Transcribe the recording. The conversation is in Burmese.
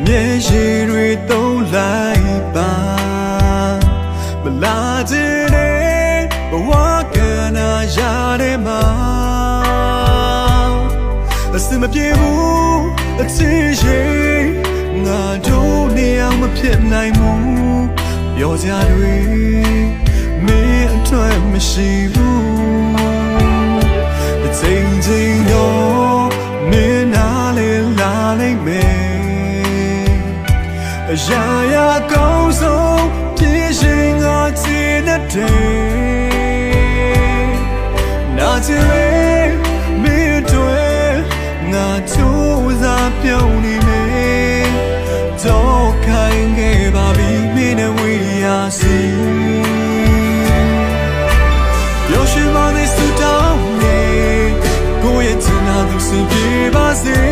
မျက်ရည်တွေသုံးလိုက်ပါမလာခြင်းနဲ့ဘဝကနာရတဲ့မှာအစမပြေဘူးအချစ်ရဲ့ငါတို့နေအောင်မဖြစ်နိုင်ဘူးပြောစရာတွေမင်းအတွက်မရှိဘူးအချိန်ချင်းတော့မင်းနာလေလာလိုက်မယ်အရာရာကောင်းဆုံးပြည့်ရှင်ငါချင်တဲ့နာချင်လေမင်းတို့ငါချိုးစားပြုံးနေမယ်တော့ခိုင်ခဲ့ပါပြီမင်းနဲ့ဝေးရစီ有时把你思到你，我也知道都是别把谁。